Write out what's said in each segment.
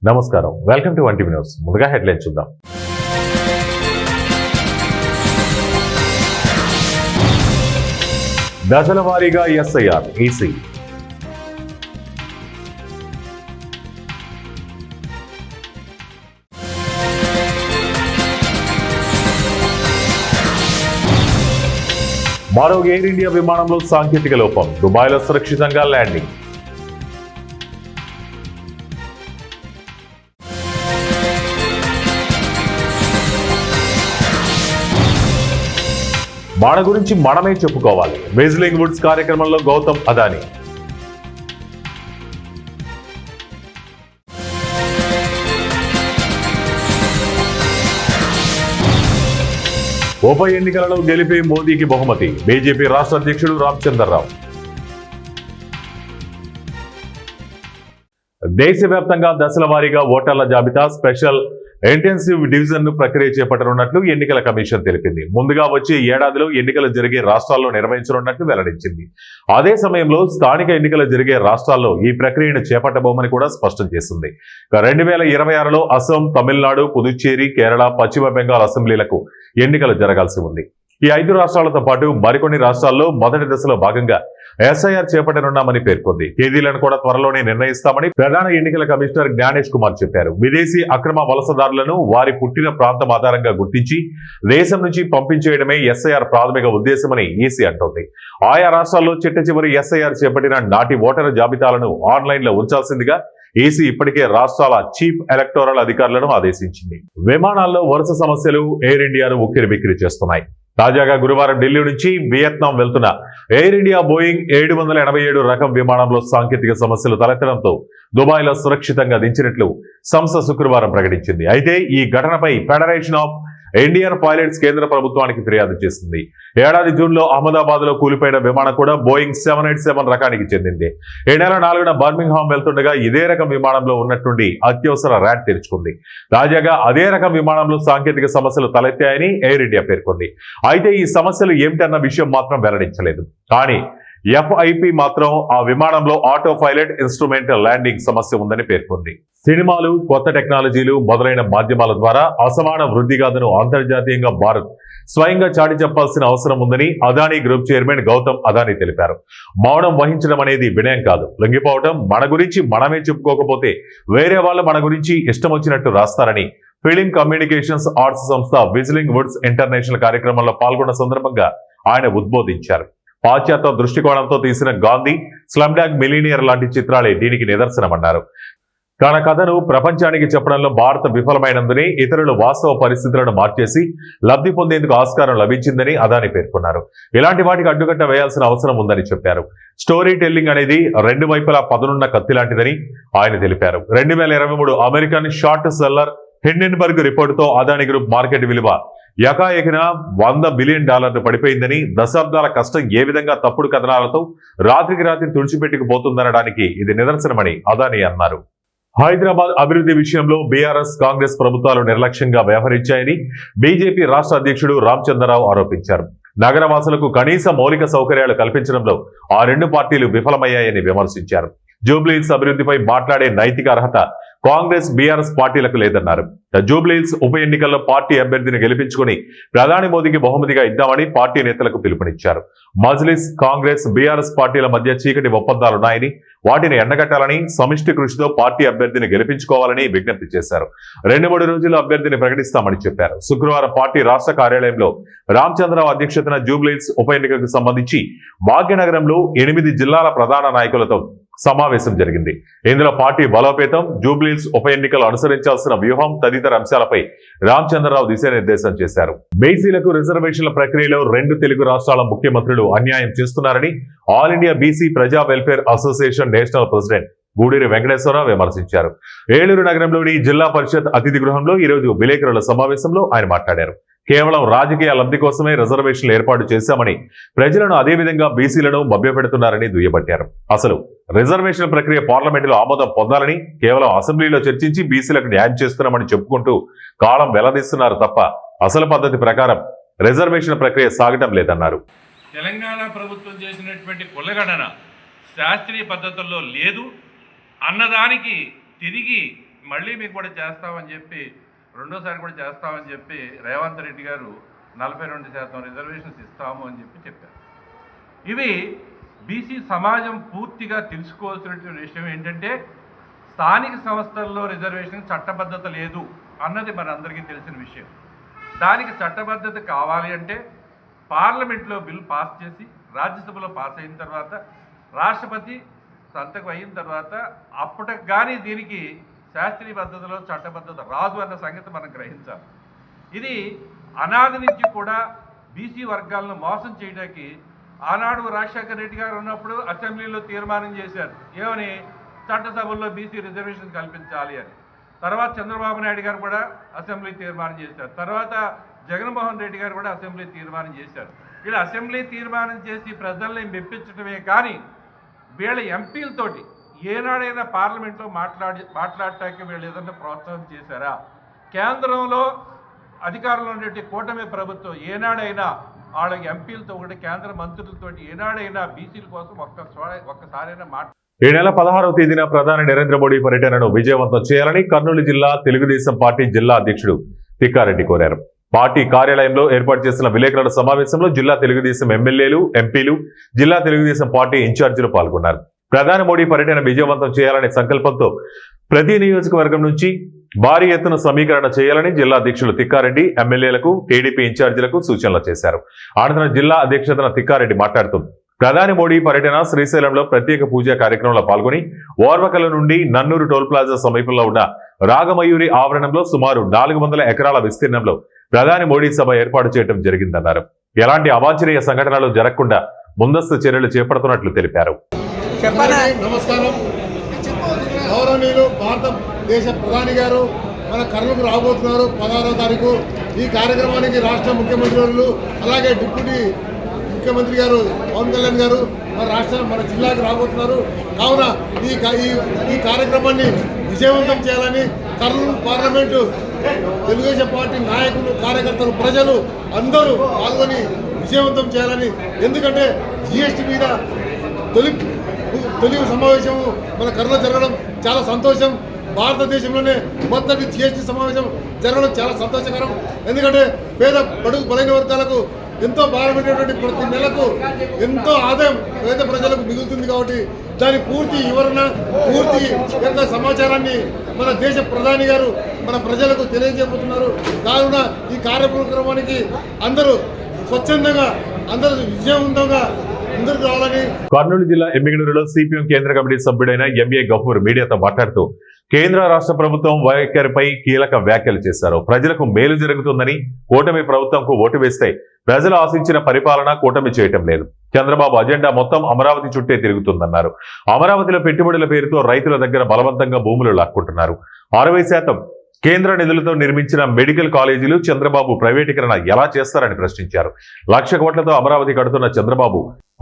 నమస్కారం, welcome to 1 news. ముందుగా headlines చూద్దాం. దశల వారీగా ఎస్ఐఆర్ ఈసీ. మరో ఎయిర్ ఇండియా విమానంలో సాంకేతిక లోపం, దుబాయ్లో సురక్షితంగా ల్యాండింగ్. మన గురించి మనమే చెప్పుకోవాలి, విజిలింగ్ వుడ్స్ కార్యక్రమంలో గౌతమ్ అదానీ. ఉప ఎన్నికలలో గెలిపే మోదీకి బహుమతి, బీజేపీ రాష్ట్ర అధ్యక్షుడు రామచంద్రరావు. దేశవ్యాప్తంగా దశల వారీగా ఓటర్ల జాబితా స్పెషల్ ఇంటెన్సివ్ డివిజన్ ను ప్రక్రియ చేపట్టనున్నట్లు ఎన్నికల కమిషన్ తెలిపింది. ముందుగా వచ్చే ఏడాదిలో ఎన్నికలు జరిగే రాష్ట్రాల్లో నిర్వహించనున్నట్లు వెల్లడించింది. అదే సమయంలో స్థానిక ఎన్నికలు జరిగే రాష్ట్రాల్లో ఈ ప్రక్రియను చేపట్టబోమని కూడా స్పష్టం చేసింది. 2026లో అస్సాం, తమిళనాడు, పుదుచ్చేరి, కేరళ, పశ్చిమ బెంగాల్ అసెంబ్లీలకు ఎన్నికలు జరగాల్సి ఉంది. ఈ 5 రాష్ట్రాలతో పాటు మరికొన్ని రాష్ట్రాల్లో మొదటి దశలో భాగంగా ఎస్ఐఆర్ చేపట్టనున్నామని పేర్కొంది. తేదీలను కూడా త్వరలోనే నిర్ణయిస్తామని ప్రధాన ఎన్నికల కమిషనర్ జ్ఞానేష్ కుమార్ చెప్పారు. విదేశీ అక్రమ వలసదారులను వారి పుట్టిన ప్రాంతం ఆధారంగా గుర్తించి దేశం నుంచి పంపించేయడమే ఎస్ఐఆర్ ప్రాథమిక ఉద్దేశమని ఈసీ అంటోంది. ఆయా రాష్ట్రాల్లో చిట్ట చివరి ఎస్ఐఆర్ చేపట్టిన నాటి ఓటరు జాబితాలను ఆన్లైన్ లో ఉంచాల్సిందిగా ఈసీ ఇప్పటికే రాష్ట్రాల చీఫ్ ఎలక్టోరల్ అధికారులను ఆదేశించింది. విమానాల్లో వరుస సమస్యలు ఎయిర్ ఇండియాను ఉక్కిరిబిక్కిరి చేస్తున్నాయి. తాజాగా గురువారం ఢిల్లీ నుంచి వియత్నాం వెళ్తున్న ఎయిర్ ఇండియా బోయింగ్ 787 రకం విమానంలో సాంకేతిక సమస్యలు తలెత్తడంతో దుబాయ్లో సురక్షితంగా దించినట్లు సంస్థ శుక్రవారం ప్రకటించింది. అయితే ఈ ఘటనపై ఫెడరేషన్ ఆఫ్ ఇండియన్ పైలట్స్ కేంద్ర ప్రభుత్వానికి ఫిర్యాదు చేసింది. ఏడాది జూన్లో అహ్మదాబాద్ లో కూలిపోయిన విమానం కూడా బోయింగ్ 787 రకానికి చెందింది. ఈ నెల 4న బర్మింగ్హామ్ వెళ్తుండగా ఇదే రకం విమానంలో ఉన్నట్టుండి అత్యవసర ర్యాట్ తెరుచుకుంది. తాజాగా అదే రకం విమానంలో సాంకేతిక సమస్యలు తలెత్తాయని ఎయిర్ ఇండియా పేర్కొంది. అయితే ఈ సమస్యలు ఏమిటన్న విషయం మాత్రం వెల్లడించలేదు. కానీ ఎఫ్ఐపి మాత్రం ఆ విమానంలో ఆటో పైలట్ ఇన్స్ట్రుమెంటల్ ల్యాండింగ్ సమస్య ఉందని పేర్కొంది. సినిమాలు, కొత్త టెక్నాలజీలు మొదలైన మాధ్యమాల ద్వారా అసమాన వృద్ధిగాథను అంతర్జాతీయంగా భారత్ స్వయంగా చాటి చెప్పాల్సిన అవసరం ఉందని అదానీ గ్రూప్ చైర్మన్ గౌతమ్ అదానీ తెలిపారు. మౌనం వహించడం అనేది వినయం కాదు, లొంగిపోవడం. మన గురించి మనమే చెప్పుకోకపోతే వేరే వాళ్ళు మన గురించి ఇష్టం వచ్చినట్టు రాస్తారని ఫిలిం కమ్యూనికేషన్స్ ఆర్ట్స్ సంస్థ విజిలింగ్ వుడ్స్ ఇంటర్నేషనల్ కార్యక్రమంలో పాల్గొన్న సందర్భంగా ఆయన ఉద్బోధించారు. పాశ్చాత్య దృష్టికోణంతో తీసిన గాంధీ, స్లమ్ డాగ్ మిలీనియర్ లాంటి చిత్రాలే దీనికి నిదర్శనమన్నారు. తన కథను ప్రపంచానికి చెప్పడంలో భారత్ విఫలమైనందునే ఇతరులు వాస్తవ పరిస్థితులను మార్చేసి లబ్ధి పొందేందుకు ఆస్కారం లభించిందని అదానీ పేర్కొన్నారు. ఇలాంటి వాటికి అడ్డుకట్ట వేయాల్సిన అవసరం ఉందని చెప్పారు. స్టోరీ టెల్లింగ్ అనేది 2 వైపులా పదునున్న కత్తి లాంటిదని ఆయన తెలిపారు. 2023 అమెరికన్ షార్ట్ సెల్లర్ హిండెన్బర్గ్ రిపోర్టుతో అదానీ గ్రూప్ మార్కెట్ విలువ ఏకాఏకిన $100 బిలియన్ పడిపోయిందని, దశాబ్దాల కష్టం ఏ విధంగా తప్పుడు కథనాలతో రాత్రికి రాత్రి తుడిచిపెట్టుకుపోతుందనడానికి ఇది నిదర్శనమని అదానీ అన్నారు. హైదరాబాద్ అభివృద్ధి విషయంలో బీఆర్ఎస్, కాంగ్రెస్ ప్రభుత్వాలు నిర్లక్ష్యంగా వ్యవహరించాయని బీజేపీ రాష్ట్ర అధ్యక్షుడు రామచంద్రరావు ఆరోపించారు. నగరవాసులకు కనీస మౌలిక సౌకర్యాలు కల్పించడంలో ఆ 2 పార్టీలు విఫలమయ్యాయని విమర్శించారు. జూబ్లీహిల్స్ అభివృద్ధిపై మాట్లాడే నైతిక అర్హత కాంగ్రెస్, బీఆర్ఎస్ పార్టీలకు లేదన్నారు. జూబ్లీహిల్స్ ఉప ఎన్నికల్లో పార్టీ అభ్యర్థిని గెలిపించుకుని ప్రధాని మోదీకి బహుమతిగా ఇద్దామని పార్టీ నేతలకు పిలుపునిచ్చారు. మజ్లిస్, కాంగ్రెస్, బీఆర్ఎస్ పార్టీల మధ్య చీకటి ఒప్పందాలున్నాయని, వాటిని ఎండగట్టాలని, సమిష్టి కృషితో పార్టీ అభ్యర్థిని గెలిపించుకోవాలని విజ్ఞప్తి చేశారు. 2-3 రోజుల్లో అభ్యర్థిని ప్రకటిస్తామని చెప్పారు. శుక్రవారం పార్టీ రాష్ట్ర కార్యాలయంలో రామచంద్రరావు అధ్యక్షతన జూబ్లీహిల్స్ ఉప ఎన్నికకు సంబంధించి భాగ్యనగరంలో 8 జిల్లాల ప్రధాన నాయకులతో సమావేశం జరిగింది. ఇందులో పార్టీ బలోపేతం, జూబ్లీహిల్స్ ఉప ఎన్నికలు అనుసరించాల్సిన వ్యూహం తదితర అంశాలపై రామచంద్రరావు దిశానిర్దేశం చేశారు. బీసీలకు రిజర్వేషన్ల ప్రక్రియలో 2 తెలుగు రాష్ట్రాల ముఖ్యమంత్రులు అన్యాయం చేస్తున్నారని all India BC Praja welfare association national president Guduri Venkateswararao విమర్శించారు. ఏలూరు నగరంలోని జిల్లా పరిషత్ అతిథి గృహంలో ఈరోజు విలేకరుల సమావేశంలో ఆయన మాట్లాడారు. కేవలం రాజకీయ లబ్ధి కోసమే రిజర్వేషన్లు ఏర్పాటు చేశామని, ప్రజలను అదేవిధంగా బీసీలను మభ్యపెడుతున్నారని దుయ్యబట్టారు. అసలు రిజర్వేషన్ ప్రక్రియ పార్లమెంటులో ఆమోదం పొందాలని, కేవలం అసెంబ్లీలో చర్చించి బీసీలకు న్యాయం చేస్తున్నామని చెప్పుకుంటూ కాలం వెల్లదీస్తున్నారు తప్ప అసలు పద్ధతి ప్రకారం రిజర్వేషన్ ప్రక్రియ సాగటం లేదన్నారు. తెలంగాణ ప్రభుత్వం చేసినటువంటి కులగణన శాస్త్రీయ పద్ధతుల్లో లేదు అన్నదానికి తిరిగి మళ్ళీ మీకు కూడా చేస్తామని చెప్పి రెండోసారి కూడా చేస్తామని చెప్పి రేవంత్ రెడ్డి గారు 42% రిజర్వేషన్స్ ఇస్తాము అని చెప్పారు. ఇవి బీసీ సమాజం పూర్తిగా తెలుసుకోవాల్సినటువంటి విషయం ఏంటంటే స్థానిక సంస్థల్లో రిజర్వేషన్ చట్టబద్ధత లేదు అన్నది మనందరికీ తెలిసిన విషయం. దానికి చట్టబద్ధత కావాలి అంటే పార్లమెంట్లో బిల్ పాస్ చేసి రాజ్యసభలో పాస్ అయిన తర్వాత రాష్ట్రపతి సంతకం అయిన తర్వాత అప్పటికి కానీ దీనికి శాస్త్రీయ పద్ధతిలో చట్టబద్ధత రాదు అన్న సంగతి మనం గ్రహించాలి. ఇది అనాది నుంచి కూడా బీసీ వర్గాలను మోసం చేయడానికి ఆనాడు రాజశేఖర రెడ్డి గారు ఉన్నప్పుడు అసెంబ్లీలో తీర్మానం చేశారు, ఏమని, చట్టసభల్లో బీసీ రిజర్వేషన్ కల్పించాలి అని. తర్వాత చంద్రబాబు నాయుడు గారు కూడా అసెంబ్లీ తీర్మానం చేశారు. తర్వాత జగన్మోహన్ రెడ్డి గారు కూడా అసెంబ్లీ తీర్మానం చేశారు. వీళ్ళు అసెంబ్లీ తీర్మానం చేసి ప్రజల్ని మెప్పించడమే కానీ వీళ్ళ ఎంపీలతోటి ఏనాడైనా పార్లమెంట్లో మాట్లాడటానికి వీళ్ళు ఏదైనా ప్రోత్సాహం చేశారా? కేంద్రంలో అధికారంలో ఉండేటి కూటమి ప్రభుత్వం ఏనాడైనా వాళ్ళ ఎంపీలతో కూడా కేంద్ర మంత్రులతో ఏనాడైనా బీసీల కోసం ఒక్కసారైనా ఈ నెల 16వ తేదీన ప్రధాని నరేంద్ర మోడీ పర్యటనను విజయవంతం చేయాలని కర్నూలు జిల్లా తెలుగుదేశం పార్టీ జిల్లా అధ్యక్షుడు తిక్కారెడ్డి కోరారు. పార్టీ కార్యాలయంలో ఏర్పాటు చేసిన విలేకరుల సమావేశంలో జిల్లా తెలుగుదేశం ఎమ్మెల్యేలు, ఎంపీలు, జిల్లా తెలుగుదేశం పార్టీ ఇన్ఛార్జీలు పాల్గొన్నారు. ప్రధాని మోడీ పర్యటన విజయవంతం చేయాలనే సంకల్పంతో ప్రతి నియోజకవర్గం నుంచి భారీ ఎత్తున సమీకరణ చేయాలని జిల్లా అధ్యక్షులు తిక్కారెడ్డి ఎమ్మెల్యేలకు, టీడీపీ ఇన్ఛార్జీలకు సూచనలు చేశారు. అనంతరం జిల్లా అధ్యక్షతన తిక్కారెడ్డి మాట్లాడుతూ ప్రధాని మోడీ పర్యటన శ్రీశైలంలో ప్రత్యేక పూజా కార్యక్రమంలో పాల్గొని ఓర్వకల నుండి నన్నూరు టోల్ ప్లాజా సమీపంలో ఉన్న రాగమయూరి ఆవరణంలో సుమారు 400 ఎకరాల విస్తీర్ణంలో ప్రధాని మోడీ సభ ఏర్పాటు చేయడం జరిగిందన్నారు. ఎలాంటి అవాంఛనీయ సంఘటనలు జరగకుండా ముందస్తు చర్యలు చేపడుతున్నట్లు తెలిపారు. నమస్కారం. గౌరవనీయులు భారతదేశ ప్రధాని గారు మన కర్నూలుకు రాబోతున్నారు 16వ తారీఖు. ఈ కార్యక్రమానికి రాష్ట్ర ముఖ్యమంత్రులు అలాగే డిప్యూటీ ముఖ్యమంత్రి గారు పవన్ కళ్యాణ్ గారు మన జిల్లాకు రాబోతున్నారు. కావున ఈ కార్యక్రమాన్ని విజయవంతం చేయాలని కర్నూలు పార్లమెంటు తెలుగుదేశం పార్టీ నాయకులు, కార్యకర్తలు, ప్రజలు అందరూ పాల్గొని విజయవంతం చేయాలని. ఎందుకంటే జిఎస్టీ మీద తొలి సమావేశం మన కర్నూలు జరగడం చాలా సంతోషం. భారతదేశంలోనే మొదటి జిఎస్టీ సమావేశం జరగడం చాలా సంతోషకరం. ఎందుకంటే పేద బడుగు బలైన వర్గాలకు ఎంతో భారమైనటువంటి ప్రతి నెలకు ఎంతో ఆదాయం పేద ప్రజలకు మిగులుతుంది. కాబట్టి దాని పూర్తి వివరణ, పూర్తి యొక్క సమాచారాన్ని మన దేశ ప్రధాని గారు మన ప్రజలకు తెలియజేయబోతున్నారు. కావున ఈ కార్యక్రమానికి అందరూ స్వచ్ఛందంగా, అందరూ విజయవంతంగా ముందుకు రావాలని. కర్నూలు జిల్లా ఎమ్మిగనూరులో సిపిఎం కేంద్ర కమిటీ సభ్యుడైన ఎంఏ గఫూర్ మీడియాతో మాట్లాడుతూ కేంద్ర రాష్ట్ర ప్రభుత్వం వైఖరిపై కీలక వ్యాఖ్యలు చేశారు. ప్రజలకు మేలు జరుగుతుందని కూటమి ప్రభుత్వంకు ఓటు వేస్తే ప్రజలు ఆశించిన పరిపాలన కూటమి చేయటం లేదు. చంద్రబాబు అజెండా మొత్తం అమరావతి చుట్టే తిరుగుతుందన్నారు. అమరావతిలో పెట్టుబడుల పేరుతో రైతుల దగ్గర బలవంతంగా భూములు లాక్కుంటున్నారు. 60% కేంద్ర నిధులతో నిర్మించిన మెడికల్ కాలేజీలు చంద్రబాబు ప్రైవేటీకరణ ఎలా చేస్తారని ప్రశ్నించారు. 1,00,000 కోట్లతో అమరావతి కడుతున్న చంద్రబాబు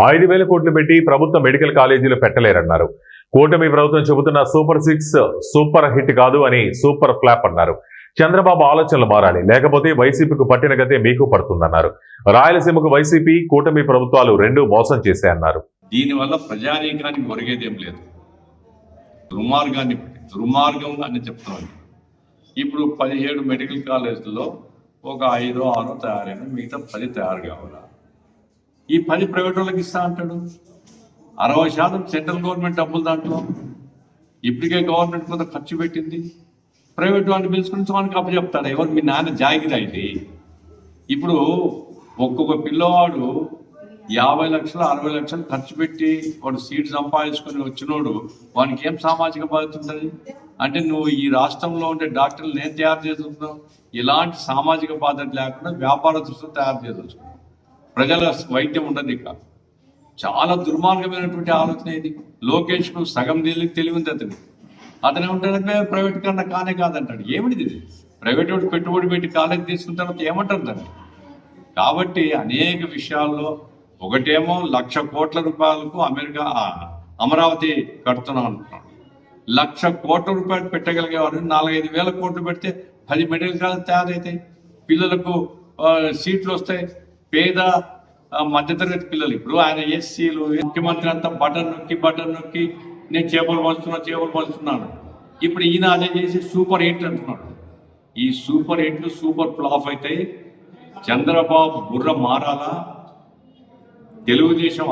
5,000 కోట్లు పెట్టి ప్రభుత్వ మెడికల్ కాలేజీలు పెట్టలేరన్నారు. కూటమి ప్రభుత్వం చెబుతున్న సూపర్ 6 సూపర్ హిట్ కాదు అని సూపర్ ఫ్లాప్ అన్నారు. చంద్రబాబు ఆలోచనలు మారాలి, లేకపోతే వైసీపీకి పట్టిన గతే మీకు పడుతుందన్నారు. రాయలసీమకు వైసీపీ, కూటమి ప్రభుత్వాలు రెండూ మోసం చేశాయన్నారు. దీనివల్ల ప్రజానీకానికి ఒరిగేదేం లేదు. దుర్మార్గం అని చెప్తున్నాను. ఇప్పుడు 17 మెడికల్ కాలేజీల్లో ఒక 5 or 6 తయారైన, మిగతా 10 తయారు కావాలా? ఈ 10 ప్రైవేట్ వాళ్ళకి ఇస్తా అంటాడు. 60% సెంట్రల్ గవర్నమెంట్ డబ్బులు దాంట్లో. ఇప్పటికే గవర్నమెంట్ కొంత ఖర్చు పెట్టింది. ప్రైవేట్ వాళ్ళని పిలుచుకుని మనకి అప్పచెప్తాడు. ఎవరు? మీ నాన్న జాగిరి అయితే. ఇప్పుడు ఒక్కొక్క పిల్లవాడు 50 లక్షలు 60 లక్షలు ఖర్చు పెట్టి వాడు సీట్ సంపాదించుకొని వచ్చినోడు వానికి ఏం సామాజిక బాధ్యత ఉంటుంది? అంటే నువ్వు ఈ రాష్ట్రంలో ఉండే డాక్టర్లు నేను తయారు చేస్తున్నావు. ఇలాంటి సామాజిక బాధ్యత లేకుండా వ్యాపార దృష్టితో తయారు చేస్తున్నావు. ప్రజల వైద్యం ఉండదు. ఇక చాలా దుర్మార్గమైనటువంటి ఆలోచన ఇది. లోకేష్కు సగం తెలివింది. అతనే ఉంటాడంటే ప్రైవేట్ కన్నా కానే కాదంటాడు. ఏమిటిది? ప్రైవేట్ వాడు పెట్టుబడి పెట్టి కాలేజీ తీసుకున్న తర్వాత ఏమంటారు దాన్ని? కాబట్టి అనేక విషయాల్లో ఒకటేమో 1,00,000 కోట్ల రూపాయలకు అమరావతి కడుతున్నాం అంటున్నాడు. 1,00,000 కోట్ల రూపాయలు పెట్టగలిగేవారు 4-5 వేల కోట్లు పెడితే 10 మెడికల్ కాలేజ్ తయారైతాయి. పిల్లలకు సీట్లు వస్తాయి. పేద మధ్యతరగతి పిల్లలు. ఇప్పుడు ఆయన ఎస్సీలు, ముఖ్యమంత్రి అంతా బటన్ నొక్కి నేను చేపలు పంచుతున్నాను. ఇప్పుడు ఈయన అదే చేసి సూపర్ 8 అంటున్నాడు. ఈ సూపర్ 8లు సూపర్ ఫ్లాప్ అయితే చంద్రబాబు బుర్ర మారాలా? తెలుగుదేశం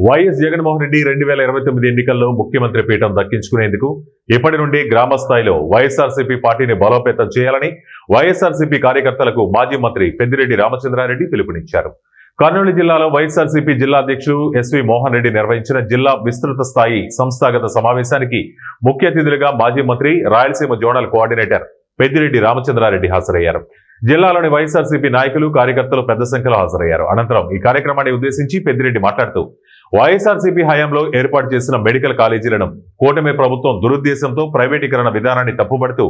వైఎస్ జగన్మోహన్ రెడ్డి 2029 ఎన్నికల్లో ముఖ్యమంత్రి పీఠం దక్కించుకునేందుకు ఇప్పటి నుండి గ్రామ స్థాయిలో వైఎస్ఆర్సీపీ పార్టీని బలోపేతం చేయాలని వైఎస్ఆర్సీపీ కార్యకర్తలకు మాజీ మంత్రి పెద్దిరెడ్డి రామచంద్రారెడ్డి పిలుపునిచ్చారు. కర్నూలు జిల్లాలో వైఎస్ఆర్సీపీ జిల్లా అధ్యక్షుడు ఎస్వి మోహన్ రెడ్డి నిర్వహించిన జిల్లా విస్తృత స్థాయి సంస్థాగత సమావేశానికి ముఖ్య అతిథులుగా మాజీ మంత్రి రాయలసీమ జోనల్ కోఆర్డినేటర్ పెద్దిరెడ్డి రామచంద్రారెడ్డి హాజరయ్యారు. జిల్లాలోని వైఎస్ఆర్సీపీ నాయకులు కార్యకర్తలు పెద్ద సంఖ్యలో హాజరయ్యారు. అనంతరం ఈ కార్యక్రమాన్ని ఉద్దేశించి పెద్దిరెడ్డి మాట్లాడుతూ వైఎస్ఆర్సీపీ హయాంలో ఏర్పాటు చేసిన మెడికల్ కాలేజీలను కూటమి ప్రభుత్వం దురుద్దేశంతో ప్రైవేటీకరణ విధానాన్ని తప్పుపడుతూ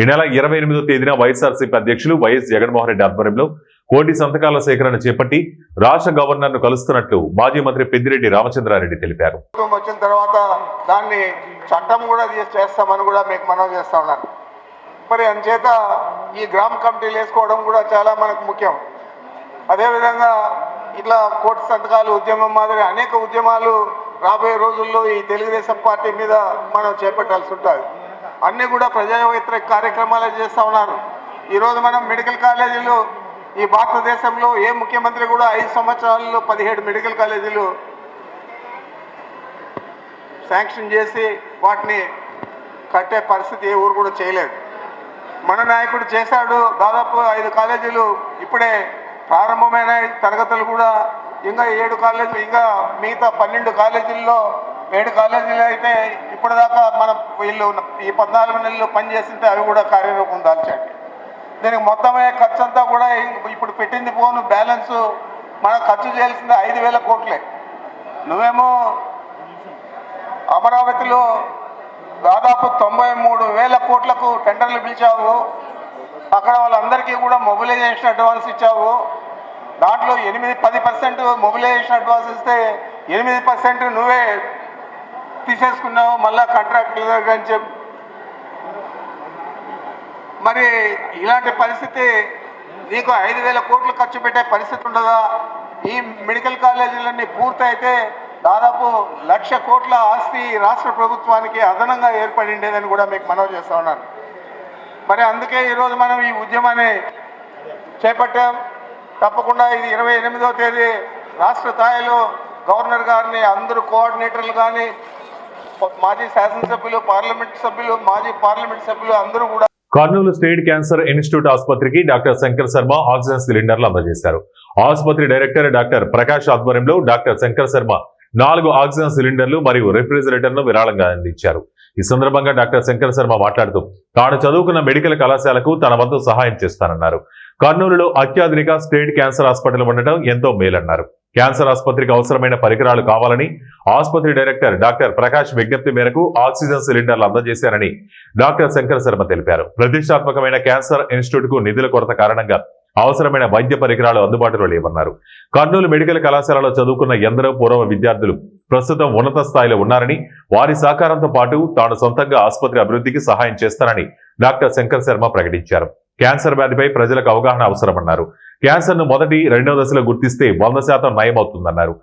ఈ నెల 28వ తేదీన వైఎస్ఆర్సీపీ అధ్యక్షులు వైఎస్ జగన్మోహన్ రెడ్డి ఆధ్వర్యంలో 1 కోటి సంతకాల సేకరణ చేపట్టి రాష్ట్ర గవర్నర్ను కలుస్తున్నట్లు మాజీ మంత్రి పెద్దిరెడ్డి రామచంద్రారెడ్డి తెలిపారు. వచ్చిన తర్వాత దాన్ని చట్టం కూడా చేస్తామని కూడా మీకు మనవి చేస్తా ఉన్నాను. మరి అంచేత ఈ గ్రామ కమిటీలు వేసుకోవడం కూడా చాలా మనకు ముఖ్యం. అదేవిధంగా ఇట్లా కోటి సంతకాలు ఉద్యమం మాదిరి అనేక ఉద్యమాలు రాబోయే రోజుల్లో ఈ తెలుగుదేశం పార్టీ మీద మనం చేపట్టాల్సి ఉంటుంది. అన్నీ కూడా ప్రజా వ్యతిరేక కార్యక్రమాలు చేస్తూ ఉన్నారు. ఈరోజు మనం మెడికల్ కాలేజీలు ఈ భారతదేశంలో ఏ ముఖ్యమంత్రి కూడా 5 సంవత్సరాల్లో 17 మెడికల్ కాలేజీలు శాంక్షన్ చేసి వాటిని కట్టే పరిస్థితి ఏ ఊరు కూడా చేయలేదు. మన నాయకుడు చేశాడు. దాదాపు 5 కాలేజీలు ఇప్పుడే ప్రారంభమైన తరగతులు కూడా ఇంకా 7 కాలేజీలు, ఇంకా మిగతా 12 కాలేజీల్లో 7 కాలేజీలు అయితే ఇప్పటిదాకా మనం వీళ్ళు ఈ 14 నెలలు పనిచేసింటే అవి కూడా కార్యరూపం దాల్చండి. దీనికి మొత్తమే ఖర్చు అంతా కూడా ఇప్పుడు పెట్టింది పోను బ్యాలెన్స్ మనం ఖర్చు చేయాల్సింది 5,000 కోట్లే. నువ్వేమో అమరావతిలో దాదాపు 93,000 కోట్లకు టెండర్లు పిలిచావు. అక్కడ వాళ్ళందరికీ కూడా మొబిలైజేషన్ అడ్వాన్స్ ఇచ్చావు. దాంట్లో 10% మొబిలైజేషన్ అడ్వాన్స్ ఇస్తే 8% నువ్వే తీసేసుకున్నావు మళ్ళా కాంట్రాక్టుల దగ్గర అని చెప్పి. మరి ఇలాంటి పరిస్థితి నీకు 5,000 కోట్లు ఖర్చు పెట్టే పరిస్థితి ఉండదా? ఈ మెడికల్ కాలేజీలన్నీ పూర్తయితే దాదాపు 1,00,000 కోట్ల ఆస్తి రాష్ట్ర ప్రభుత్వానికి అదనంగా ఏర్పడిండేదని కూడా మీకు మనవి చేస్తా ఉన్నాను. మరి అందుకే ఈరోజు మనం ఈ ఉద్యమాన్ని చేపట్టాం. తప్పకుండా ఇది 28వ తేదీ రాష్ట్ర స్థాయిలో గవర్నర్ గారిని అందరూ కోఆర్డినేటర్లు కానీ మాజీ శాసనసభ్యులు, పార్లమెంట్ సభ్యులు, మాజీ పార్లమెంట్ సభ్యులు అందరూ కూడా కర్నూలు స్టేట్ క్యాన్సర్ ఇన్స్టిట్యూట్ ఆసుపత్రికి డాక్టర్ శంకర్ శర్మ ఆక్సిజన్ సిలిండర్లు అందజేశారు. ఆసుపత్రి డైరెక్టర్ డాక్టర్ ప్రకాష్ ఆధ్వర్యంలో డాక్టర్ శంకర్ శర్మ 4 ఆక్సిజన్ సిలిండర్లు మరియు రెఫ్రిజిరేటర్ను విరాళంగా అందించారు. ఈ సందర్భంగా డాక్టర్ శంకర్ శర్మ మాట్లాడుతూ తాను చదువుకున్న మెడికల్ కళాశాలకు తన వంతు సహాయం చేస్తానన్నారు. కర్నూలులో అత్యాధునిక స్టేట్ క్యాన్సర్ హాస్పిటల్ ఉండటం ఎంతో మేలన్నారు. క్యాన్సర్ ఆసుపత్రికి అవసరమైన పరికరాలు కావాలని ఆసుపత్రి డైరెక్టర్ డాక్టర్ ప్రకాష్ విజ్ఞప్తి మేరకు ఆక్సిజన్ సిలిండర్లు అందజేశారని డాక్టర్ శంకర్ శర్మ తెలిపారు. ప్రతిష్టాత్మకమైన క్యాన్సర్ ఇన్స్టిట్యూట్ కు నిధుల కొరత కారణంగా అవసరమైన వైద్య పరికరాలు అందుబాటులో లేవన్నారు. కర్నూలు మెడికల్ కళాశాలలో చదువుకున్న ఎందరో పూర్వ విద్యార్థులు ప్రస్తుతం ఉన్నత స్థాయిలో ఉన్నారని, వారి సహకారంతో పాటు తాను సొంతంగా ఆసుపత్రి అభివృద్ధికి సహాయం చేస్తానని డాక్టర్ శంకర్ శర్మ ప్రకటించారు. క్యాన్సర్ వ్యాధిపై ప్రజలకు అవగాహన అవసరమన్నారు. క్యాన్సర్ ను మొదటి, 2వ దశలో గుర్తిస్తే 100% నయమవుతుందన్నారు.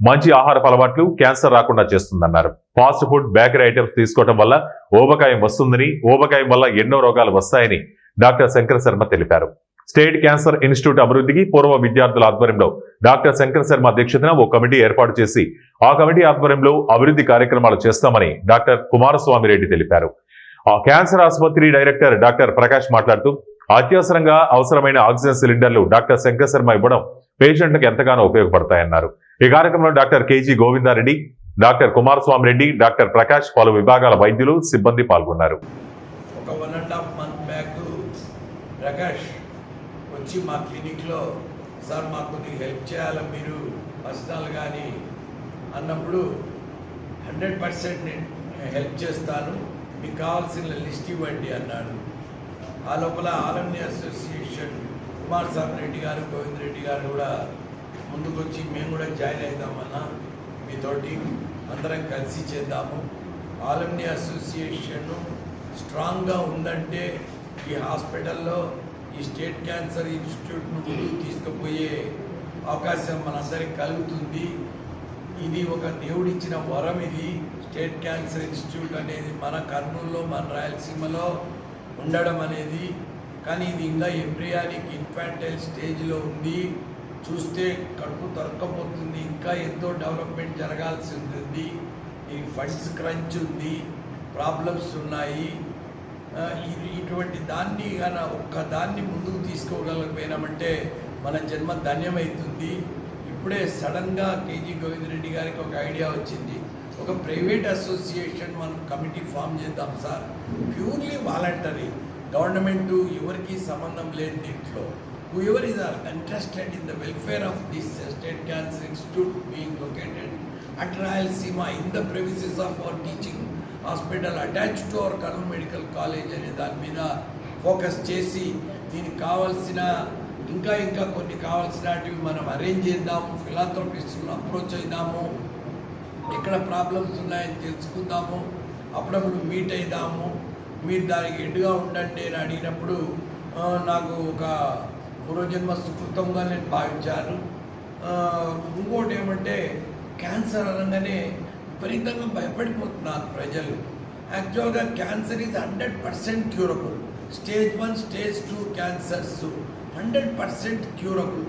మంచి ఆహారపు అలవాట్లు క్యాన్సర్ రాకుండా చేస్తుందన్నారు. ఫాస్ట్ ఫుడ్, బేకరీ ఐటమ్స్ తీసుకోవడం వల్ల ఊబకాయం వస్తుందని, ఊబకాయం వల్ల ఎన్నో రోగాలు వస్తాయని డాక్టర్ శంకర్ శర్మ తెలిపారు. స్టేట్ క్యాన్సర్ ఇన్స్టిట్యూట్ అభివృద్ధికి పూర్వ విద్యార్థుల ఆధ్వర్యంలో డాక్టర్ శంకర్ శర్మ అధ్యక్షతన ఓ కమిటీ ఏర్పాటు చేసి ఆ కమిటీ ఆధ్వర్యంలో అభివృద్ధి కార్యక్రమాలు చేస్తామని డాక్టర్ కుమారస్వామి రెడ్డి తెలిపారు. ఆ క్యాన్సర్ ఆసుపత్రి డైరెక్టర్ డాక్టర్ ప్రకాష్ మాట్లాడుతూ అత్యవసరంగా అవసరమైన ఆక్సిజన్ సిలిండర్లు డాక్టర్ శంకర్ శర్మ ఇవ్వడం పేషెంట్లకు ఎంతగానో ఉపయోగపడతాయన్నారు. ఈ కార్యక్రమంలో doctor KG Govinda Reddy, doctor Kumaraswamy Reddy, doctor Prakash, పలు విభాగాల వైద్యులు, సిబ్బంది పాల్గొన్నారు. ఒక 1.5 month బ్యాక్ ప్రకాష్ వచ్చి మా క్లినిక్లో సార్ మాకు కొద్దిగా హెల్ప్ చేయాలి మీరు పర్సనల్ కానీ అన్నప్పుడు 100% నేను హెల్ప్ చేస్తాను, మీకు కావాల్సిన లిస్ట్ ఇవ్వండి అన్నాడు. ఆ లోపల ఆల్ అసోసియేషన్ కుమారస్వామి రెడ్డి గారు, గోవింద్ రెడ్డి గారు కూడా ముందుకొచ్చి మేము కూడా జాయిన్ అవుతామన్నా, మీతోటి అందరం కలిసి చేద్దాము. ఆల్ అసోసియేషన్ స్ట్రాంగ్గా ఉందంటే ఈ హాస్పిటల్లో ఈ స్టేట్ క్యాన్సర్ ఇన్స్టిట్యూట్ను ముందుకు తీసుకుపోయే అవకాశం మనందరికి కలుగుతుంది. ఇది ఒక దేవుడిచ్చిన వరం. ఇది స్టేట్ క్యాన్సర్ ఇన్స్టిట్యూట్ అనేది మన కర్నూలులో, మన రాయలసీమలో ఉండడం అనేది. కానీ ఇది ఇంకా ఎంబ్రియానిక్ ఇన్ఫాంటైల్ స్టేజ్లో ఉంది. చూస్తే కడుపు తొరక్కపోతుంది. ఇంకా ఎంతో డెవలప్మెంట్ జరగాల్సి ఉంటుంది. ఈ ఫండ్స్ క్రంచ్ ఉంది, ప్రాబ్లమ్స్ ఉన్నాయి. ఇటువంటి దాన్ని కానీ ఒక్కదాన్ని ముందుకు తీసుకోగలిగిపోయినామంటే మన జన్మ ధన్యమవుతుంది. ఇప్పుడే సడన్గా కేజీ గోవిందరెడ్డి గారికి ఒక ఐడియా వచ్చింది. ఒక ప్రైవేట్ అసోసియేషన్ మనం కమిటీ ఫామ్ చేద్దాం సార్, ప్యూర్లీ వాలంటరీ, గవర్నమెంటు ఎవరికి సంబంధం లేదు దీంట్లో. whoever is interested in the welfare of this State Cancer Institute being located at Rayalaseema in the premises of our teaching hospital attached to our Karnool Medical College అనే దాని మీద focus చేసి దీనికి కావాల్సిన ఇంకా కొన్ని కావాల్సినవి మనం అరేంజ్ చేద్దాము. ఫిలాంథ్రోపిస్టులను అప్రోచ్ అయిదాము, ఎక్కడ ప్రాబ్లమ్స్ ఉన్నాయని తెలుసుకుందాము, అప్పుడప్పుడు మీట్ అయిదాము. మీరు దానికి ఎడ్డుగా ఉండండి అని అడిగినప్పుడు నాకు ఒక పూర్వజన్మ సుకృతంగా నేను భావించాను. ఇంకోటి ఏమంటే క్యాన్సర్ అనగానే విపరీతంగా భయపడిపోతున్నారు ప్రజలు. యాక్చువల్గా cancer is 100% curable. Stage 1, stage 2 cancers 100% curable.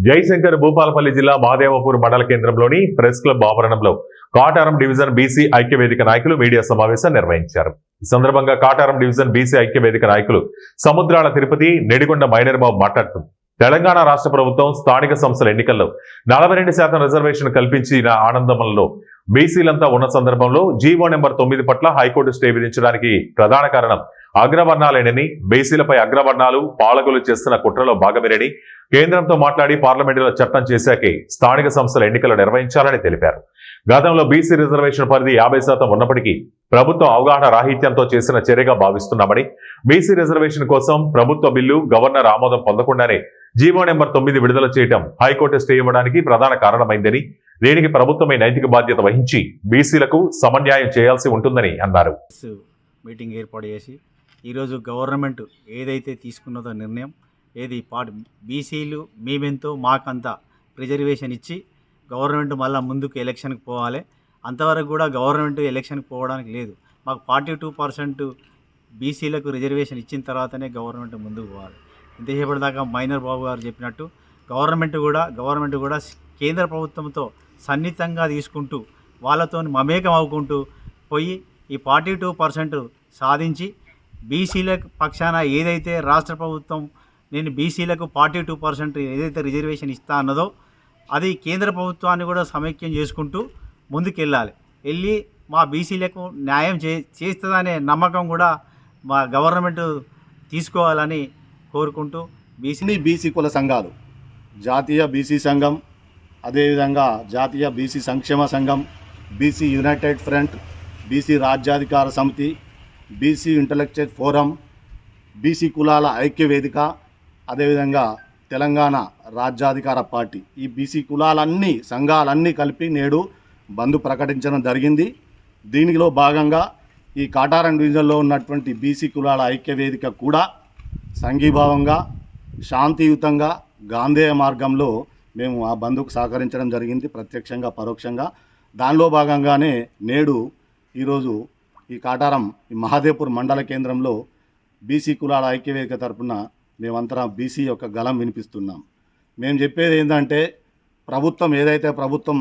Jayashankar Bhupalpally జిల్లా మహదేవపూర్ మండల కేంద్రంలోని ప్రెస్ క్లబ్ ఆవరణంలో కాటారం డివిజన్ బీసీ ఐక్యవేదిక నాయకులు మీడియా సమావేశం నిర్వహించారు. ఈ సందర్భంగా కాటారం డివిజన్ బీసీ ఐక్యవేదిక నాయకులు సముద్రాల తిరుపతి, నెడిగొండ మైనర్ బాబు మాట్లాడుతూ తెలంగాణ రాష్ట్ర ప్రభుత్వం స్థానిక సంస్థల ఎన్నికల్లో 42% రిజర్వేషన్ కల్పించిన ఆనందంలో బీసీలంతా ఉన్న సందర్భంలో జీవో నెంబర్ 9 పట్ల హైకోర్టు స్టే విధించడానికి ప్రధాన కారణం అగ్రవర్ణాలేనని, బీసీలపై అగ్రవర్ణాలు పాలకులు చేస్తున్న కుట్రలో భాగమేనని కేంద్రంతో మాట్లాడి పార్లమెంటులో చట్టం చేశాకే స్థానిక సంస్థల ఎన్నికలు నిర్వహించాలని తెలిపారు. గతంలో బీసీ రిజర్వేషన్ పరిధి 50% ఉన్నప్పటికీ ప్రభుత్వం అవగాహన రాహిత్యంతో చేసిన చర్యగా భావిస్తున్నామని, బీసీ రిజర్వేషన్ కోసం ప్రభుత్వ బిల్లు గవర్నర్ ఆమోదం పొందకుండానే జీవో నెంబర్ 9 విడుదల చేయడం హైకోర్టు స్టే ఇవ్వడానికి ప్రధాన కారణమైందని, దీనికి ప్రభుత్వమే నైతిక బాధ్యత వహించి బీసీలకు సమన్యాయం చేయాల్సి ఉంటుందని అన్నారు. మీటింగ్ ఏర్పాటు చేసి ఈరోజు గవర్నమెంట్ ఏదైతే తీసుకున్నదో నిర్ణయం, ఏది బీసీలు మేమెంతో మాకంత రిజర్వేషన్ ఇచ్చి గవర్నమెంట్ మళ్ళీ ముందుకు ఎలక్షన్కి పోవాలి. అంతవరకు కూడా గవర్నమెంట్ ఎలక్షన్కి పోవడానికి లేదు. మాకు 42% బీసీలకు రిజర్వేషన్ ఇచ్చిన తర్వాతనే గవర్నమెంట్ ముందుకు పోవాలి. ఇంతసేపటిదాకా మైనర్ బాబు గారు చెప్పినట్టు గవర్నమెంట్ కూడా కేంద్ర ప్రభుత్వంతో సన్నిహితంగా తీసుకుంటూ వాళ్ళతో మమేకం అవ్వుకుంటూ పోయి ఈ 42% సాధించి బీసీలకు పక్షాన ఏదైతే రాష్ట్ర ప్రభుత్వం నేను బీసీలకు 42% ఏదైతే రిజర్వేషన్ ఇస్తా అన్నదో అది కేంద్ర ప్రభుత్వాన్ని కూడా సమైక్యం చేసుకుంటూ ముందుకెళ్ళాలి. వెళ్ళి మా బీసీలకు న్యాయం చేస్తుందనే నమ్మకం కూడా మా గవర్నమెంట్ తీసుకోవాలని కోరుకుంటూ బీసీ కుల సంఘాలు, జాతీయ బీసీ సంఘం, అదేవిధంగా జాతీయ బీసీ సంక్షేమ సంఘం, బీసీ యునైటెడ్ ఫ్రంట్, బీసీ రాజ్యాధికార సమితి, బీసీ ఇంటలెక్చువల్ ఫోరం, బీసీ కులాల ఐక్యవేదిక, అదేవిధంగా తెలంగాణ రాజ్యాధికార పార్టీ, ఈ బీసీ కులాలన్నీ సంఘాలన్నీ కలిపి నేడు బంద్ ప్రకటించడం జరిగింది. దీనిలో భాగంగా ఈ కాటారం డివిజన్లో ఉన్నటువంటి బీసీ కులాల ఐక్యవేదిక కూడా సంఘీభావంగా శాంతియుతంగా గాంధేయ మార్గంలో మేము ఆ బంద్కు సహకరించడం జరిగింది, ప్రత్యక్షంగా పరోక్షంగా. దానిలో భాగంగానే నేడు ఈరోజు ఈ కాటారం ఈ మహదేవ్పూర్ మండల కేంద్రంలో బీసీ కులాల ఐక్యవేదిక తరఫున మేమంతా బీసీ యొక్క గలం వినిపిస్తున్నాం. మేము చెప్పేది ఏంటంటే ప్రభుత్వం ఏదైతే ప్రభుత్వం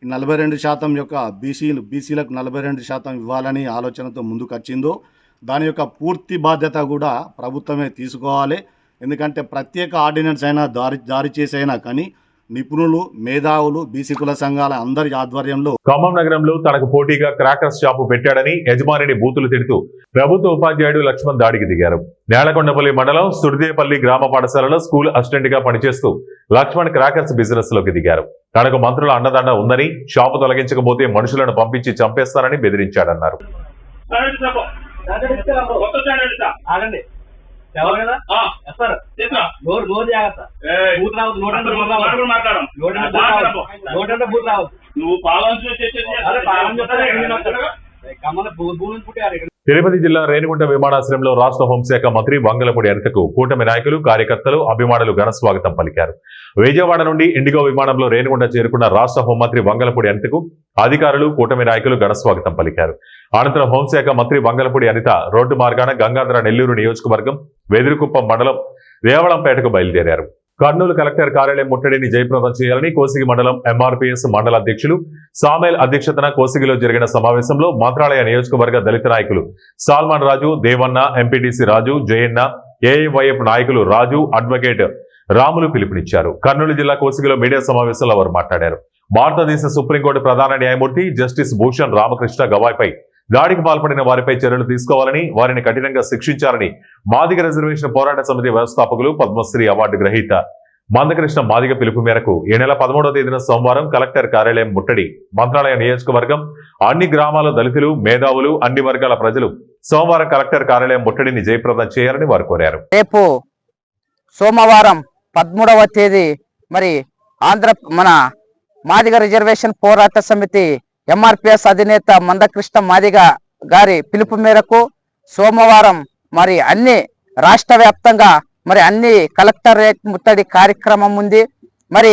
42% యొక్క బీసీలకు 42% ఇవ్వాలని ఆలోచనతో ముందుకు వచ్చిందో దాని యొక్క పూర్తి బాధ్యత కూడా ప్రభుత్వమే తీసుకోవాలి. ఎందుకంటే ప్రత్యేక ఆర్డినెన్స్ అయినా జారీ చేసైనా కానీ నిపుణులు, మేధావులు, బీసీ కుల సంఘాల అందరి ఆధ్వర్యంలో ఖమ్మం నగరంలో తనకు పోటీగా క్రాకర్స్ షాపు పెట్టాడని యజమానిని బూతులు తిడుతూ ప్రభుత్వ ఉపాధ్యాయుడు లక్ష్మణ్ దాడికి దిగారు. నేలకొండపల్లి మండలం సుడిదేపల్లి గ్రామ పాఠశాలలో స్కూల్ అసిస్టెంట్ గా పనిచేస్తూ లక్ష్మణ్ క్రాకర్స్ బిజినెస్ లోకి దిగారు. తనకు మంత్రుల అండదండ ఉందని, షాపు తొలగించకపోతే మనుషులను పంపించి చంపేస్తానని బెదిరించాడన్నారు. తిరుపతి జిల్లా రేణిగుంట విమానాశ్రయంలో రాష్ట్ర హోంశాఖ మంత్రి వంగలపూడి అనితకు కూటమి నాయకులు, కార్యకర్తలు, అభిమానులు ఘన స్వాగతం పలికారు. విజయవాడ నుండి ఇండిగో విమానంలో రేణిగుంట చేరుకున్న రాష్ట్ర హోంమంత్రి వంగలపూడి అనితకు అధికారులు కూటమి నాయకులు ఘనస్వాగతం పలికారు. అనంతరం హోంశాఖ మంత్రి వంగలపూడి అనిత రోడ్డు మార్గాన గంగాధర నెల్లూరు నియోజకవర్గం వెదురుకుప్పం మండలం వేవళంపేటకు బయలుదేరారు. కర్నూలు కలెక్టర్ కార్యాలయం ముట్టడిని జయప్రదం చేయాలని కోసిగి మండలం ఎంఆర్పీఎస్ మండల అధ్యక్షులు సామేల్ అధ్యక్షతన కోసిగిలో జరిగిన సమావేశంలో మంత్రాలయ నియోజకవర్గ దళిత నాయకులు సాల్మాన్ రాజు, దేవన్న, ఎంపీటీసీ రాజు, జయన్న, ఏఐవైఎఫ్ నాయకులు రాజు, అడ్వకేట్ రాములు పిలుపునిచ్చారు. కర్నూలు జిల్లా కోసిగిలో మీడియా సమావేశంలో వారు మాట్లాడారు. భారతదేశ సుప్రీంకోర్టు ప్రధాన న్యాయమూర్తి జస్టిస్ భూషణ్ రామకృష్ణ గవాయ్పై దాడికి పాల్పడిన వారిపై చర్యలు తీసుకోవాలని, వారిని కఠినంగా శిక్షించాలని మాదిగ రిజర్వేషన్ పోరాట సమితి వ్యవస్థాపకులు పద్మశ్రీ అవార్డు గ్రహీత మందకృష్ణ మాదిగ పిలుపు మేరకు ఈ నెల 13వ తేదీన సోమవారం కలెక్టర్ కార్యాలయం ముట్టడి, మంత్రాలయ నియోజకవర్గం అన్ని గ్రామాల దళితులు, మేధావులు, అన్ని వర్గాల ప్రజలు సోమవారం కలెక్టర్ కార్యాలయం ముట్టడిని జయప్రదం చేయాలని వారు కోరారు. రేపు సోమవారం 13వ తేదీ మరి మన మాదిగ రిజర్వేషన్ పోరాట సమితి ఎంఆర్పిఎస్ అధినేత మందకృష్ణ మాదిగ గారి పిలుపు మేరకు సోమవారం మరి అన్ని రాష్ట్ర వ్యాప్తంగా మరి అన్ని కలెక్టరేట్ ముట్టడి కార్యక్రమం ఉంది. మరి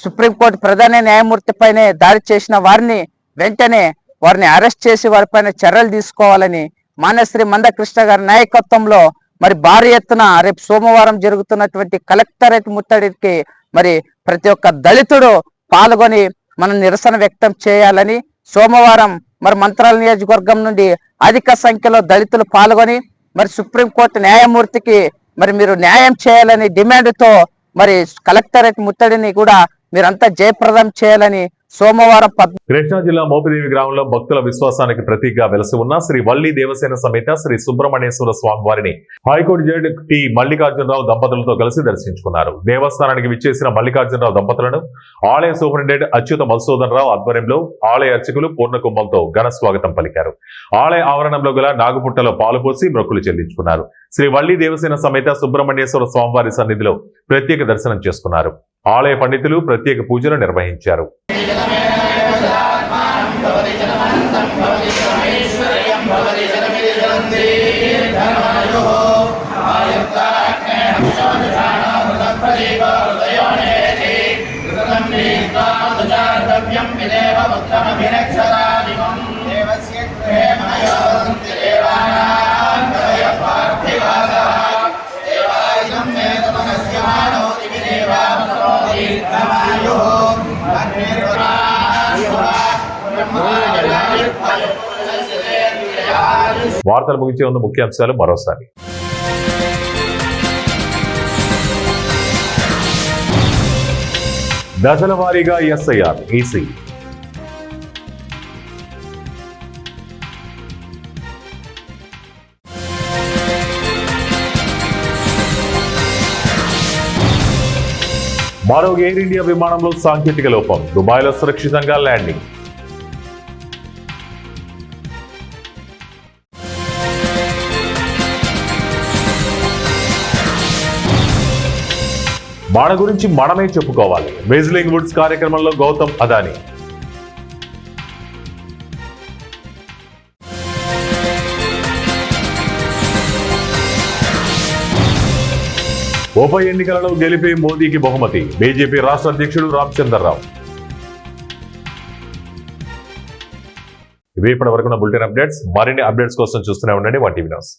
సుప్రీంకోర్టు ప్రధాన న్యాయమూర్తి పైనే దాడి చేసిన వారిని వెంటనే వారిని అరెస్ట్ చేసి వారిపైన చర్యలు తీసుకోవాలని మాన్యశ్రీ మందకృష్ణ గారి నాయకత్వంలో మరి భారీ ఎత్తున రేపు సోమవారం జరుగుతున్నటువంటి కలెక్టరేట్ ముట్టడికి మరి ప్రతి ఒక్క దళితుడు పాల్గొని మనం నిరసన వ్యక్తం చేయాలని సోమవారం మరి మంత్రాలయ నియోజకవర్గం నుండి అధిక సంఖ్యలో దళితులు పాల్గొని మరి సుప్రీంకోర్టు న్యాయమూర్తికి మరి మీరు న్యాయం చేయాలని డిమాండ్తో మరి కలెక్టరేట్ ముట్టడిని కూడా మీరంతా జయప్రదం చేయాలని సోమవారం కృష్ణా జిల్లా మోపిదేవి గ్రామంలో భక్తుల విశ్వాసానికి ప్రతీకగా వెలసి ఉన్న శ్రీ వల్లి దేవసేన సమేత శ్రీ సుబ్రహ్మణ్యేశ్వర స్వామి వారిని హైకోర్టు జడ్జి టి మల్లికార్జునరావు దంపతులతో కలిసి దర్శించుకున్నారు. దేవస్థానానికి విచ్చేసిన మల్లికార్జునరావు దంపతులను ఆలయ సూపరింటెండెంట్ అచ్యుత మధుసూదన్ రావు ఆధ్వర్యంలో ఆలయ అర్చకులు పూర్ణకుంభంతో ఘన స్వాగతం పలికారు. ఆలయ ఆవరణంలో గల నాగుపుట్టలో పాలు పోసి మొక్కులు చెల్లించుకున్నారు. శ్రీ వల్లి దేవసేన సమేత సుబ్రహ్మణ్యేశ్వర స్వామివారి సన్నిధిలో ప్రత్యేక దర్శనం చేసుకున్నారు. ఆలయ పండితులు ప్రత్యేక పూజలు నిర్వహించారు. వార్తలు ముగించే ముందు ముఖ్యాంశాలు మరోసారి. దశల వారీగా ఎస్ఐఆర్ ఈసీ. మరో ఎయిర్ ఇండియా విమానంలో సాంకేతిక లోపం, దుబాయ్లో సురక్షితంగా ల్యాండింగ్. మన గురించి మనమే చెప్పుకోవాలి, మేజ్లింగ్ వుడ్స్ కార్యక్రమంలో గౌతమ్ అదానీ. ఉప ఎన్నికలలో గెలిపే మోదీకి బహుమతి, బీజేపీ రాష్ట్ర అధ్యక్షుడు రామచంద్రరావు. ఇవి ఇప్పటి వరకు బులెటిన్ అప్డేట్స్. మరిన్ని అప్డేట్స్ కోసం చూస్తూనే ఉండండి వన్ టీవీ న్యూస్.